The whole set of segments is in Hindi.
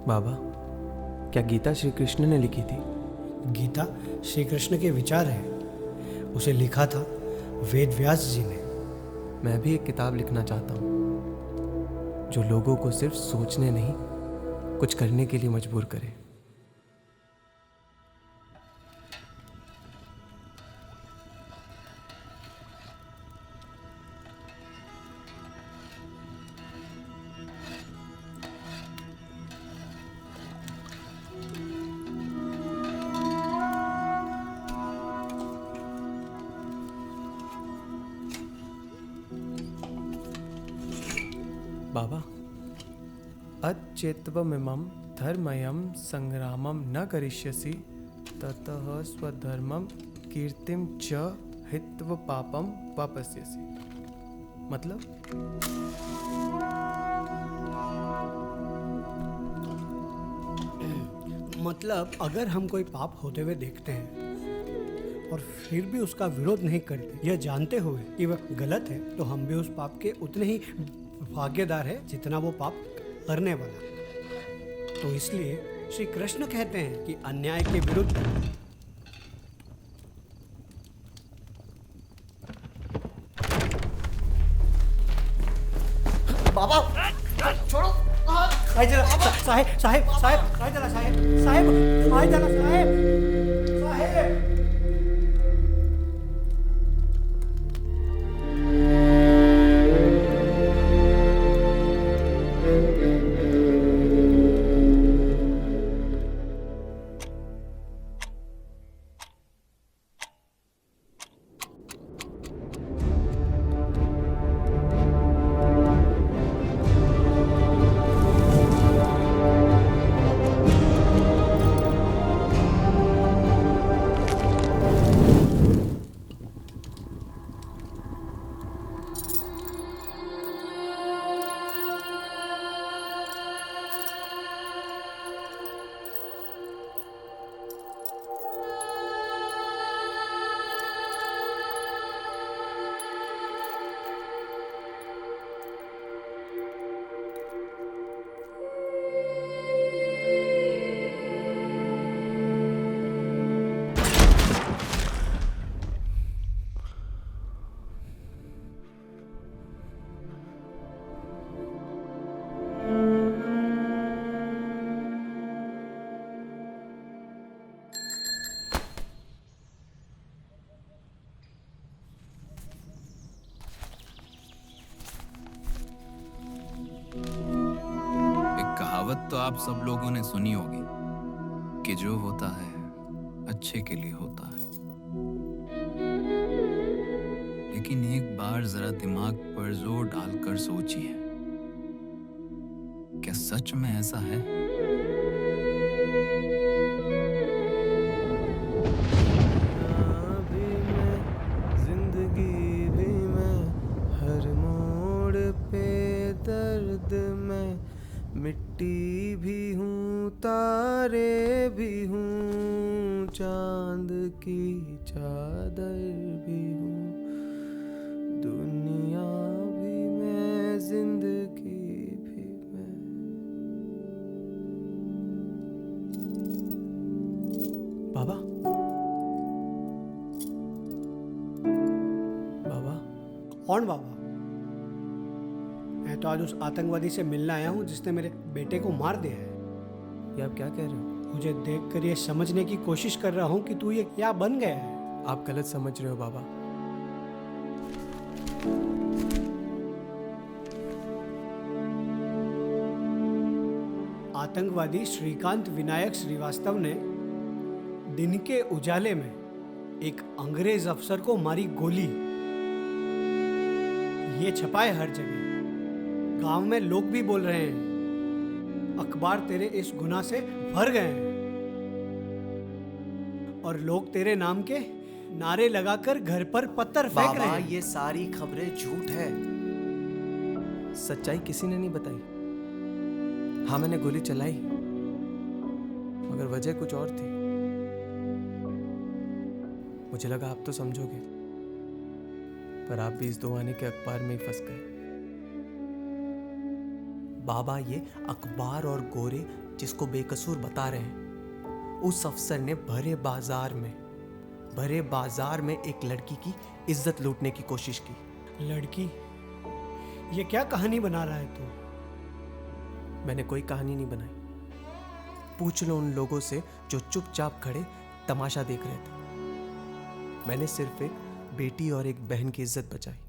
बाबा, क्या गीता श्री कृष्ण ने लिखी थी? गीता श्री कृष्ण के विचार हैं। उसे लिखा था वेद व्यास जी ने। मैं भी एक किताब लिखना चाहता हूँ जो लोगों को सिर्फ सोचने नहीं, कुछ करने के लिए मजबूर करे। बाबा, अचेत्वमिमं धर्मयं संग्रामं न करिष्यसि ततः स्वधर्मं कीर्तिं च हित्वा पापं वापस्यसि। मतलब अगर हम कोई पाप होते हुए देखते हैं और फिर भी उसका विरोध नहीं करते, यह जानते हुए कि वह गलत है, तो हम भी उस पाप के उतने ही भागीदार है जितना वो पाप करने वाला। तो इसलिए श्री कृष्ण कहते हैं कि अन्याय के विरुद्ध बाबा छोड़ो। साहिब साहिब साहिब साहिब साहिब जरा साहिब साहिब साहिब जरा साहिब साहिब। तो आप सब लोगों ने सुनी होगी कि जो होता है अच्छे के लिए होता है। लेकिन एक बार जरा दिमाग पर जोर डालकर सोचिए, क्या सच में ऐसा है? भी मैं, जिंदगी भी मैं, हर मोड़ पे दर्द में, मिट्टी भी हूँ, तारे भी हूँ, चांद की चादर भी हूँ, दुनिया भी मैं, जिंदगी भी मैं। बाबा, बाबा। कौन बाबा? मैं तो आज उस आतंकवादी से मिलने आया हूँ जिसने मेरे बेटे को मार दिया है। ये आप क्या कह रहे हो? मुझे देखकर ये समझने की कोशिश कर रहा हूँ कि तू ये क्या बन गया है। आप गलत समझ रहे हो बाबा। आतंकवादी श्रीकांत विनायक श्रीवास्तव ने दिन के उजाले में एक अंग्रेज अफसर को मारी गोली। ये छपा है हर जगह। गांव में लोग भी बोल रहे हैं, अखबार तेरे इस गुनाह से भर गए हैं और लोग तेरे नाम के नारे लगाकर घर पर पत्थर फेंक रहे हैं। ये सारी खबरें झूठ है। सच्चाई किसी ने नहीं बताई। हाँ, मैंने गोली चलाई, मगर वजह कुछ और थी। मुझे लगा आप तो समझोगे, पर आप भी इस दोआने के अखबार में ही फंस गए। बाबा, ये अखबार और गोरे जिसको बेकसूर बता रहे हैं, उस अफसर ने भरे बाजार में एक लड़की की इज्जत लूटने की कोशिश की। लड़की? ये क्या कहानी बना रहा है तू? मैंने कोई कहानी नहीं बनाई। पूछ लो उन लोगों से जो चुपचाप खड़े तमाशा देख रहे थे। मैंने सिर्फ एक बेटी और एक बहन की इज्जत बचाई।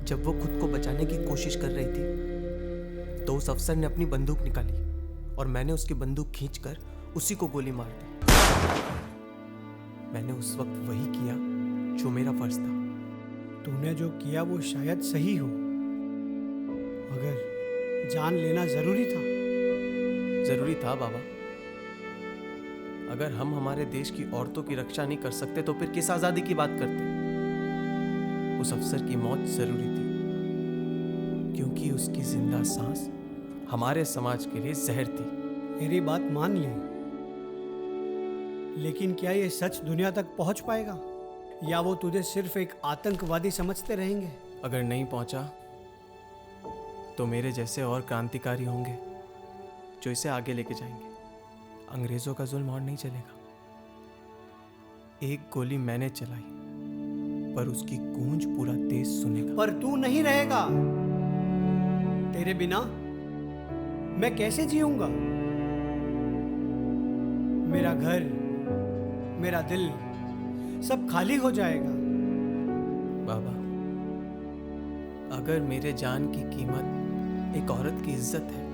जब वो खुद को बचाने की कोशिश कर रही थी तो उस अफसर ने अपनी बंदूक निकाली और मैंने उसकी बंदूक खींचकर उसी को गोली मार दी। मैंने उस वक्त वही किया जो मेरा फर्ज था। तूने जो किया वो शायद सही हो, मगर जान लेना जरूरी था। जरूरी था बाबा। अगर हम हमारे देश की औरतों की रक्षा नहीं कर सकते तो फिर किस आजादी की बात करते? उस अफसर की मौत जरूरी थी क्योंकि उसकी जिंदा सांस हमारे समाज के लिए जहर थी। मेरी बात मान ले, लेकिन क्या ये सच दुनिया तक पहुंच पाएगा या वो तुझे सिर्फ एक आतंकवादी समझते रहेंगे? अगर नहीं पहुंचा तो मेरे जैसे और क्रांतिकारी होंगे जो इसे आगे लेके जाएंगे। अंग्रेजों का जुल्म और नहीं चलेगा। एक गोली मैंने चलाई पर उसकी गूंज पूरा देश सुनेगा। पर तू नहीं रहेगा। तेरे बिना मैं कैसे जीऊंगा? मेरा घर, मेरा दिल सब खाली हो जाएगा। बाबा, अगर मेरे जान की कीमत एक औरत की इज्जत है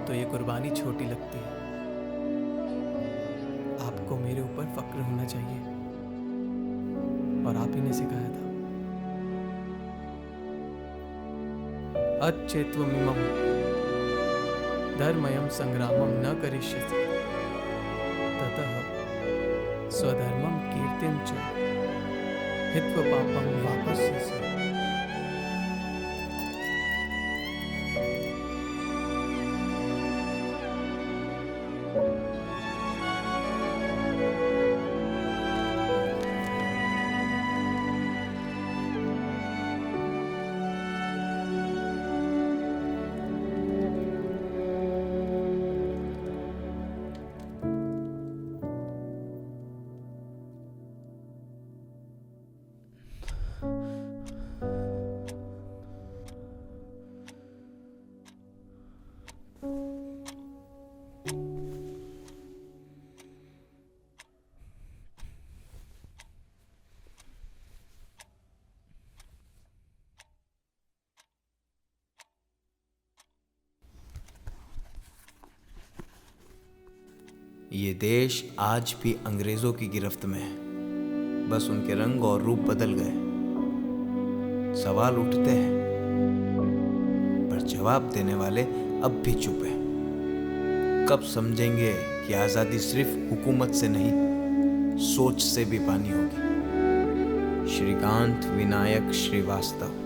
तो ये कुर्बानी छोटी लगती है। आपको मेरे ऊपर फक्र होना चाहिए और आप ही ने सिखाया था। अच्छेत्वमिमं धर्मयं संग्रामं न करिष्यसि ततः स्वधर्मं कीर्तिं च हित्वा पापं वापस्यसि। ये देश आज भी अंग्रेजों की गिरफ्त में है। बस उनके रंग और रूप बदल गए। सवाल उठते हैं पर जवाब देने वाले अब भी चुप हैं। कब समझेंगे कि आज़ादी सिर्फ हुकूमत से नहीं, सोच से भी पानी होगी। श्रीकांत विनायक श्रीवास्तव।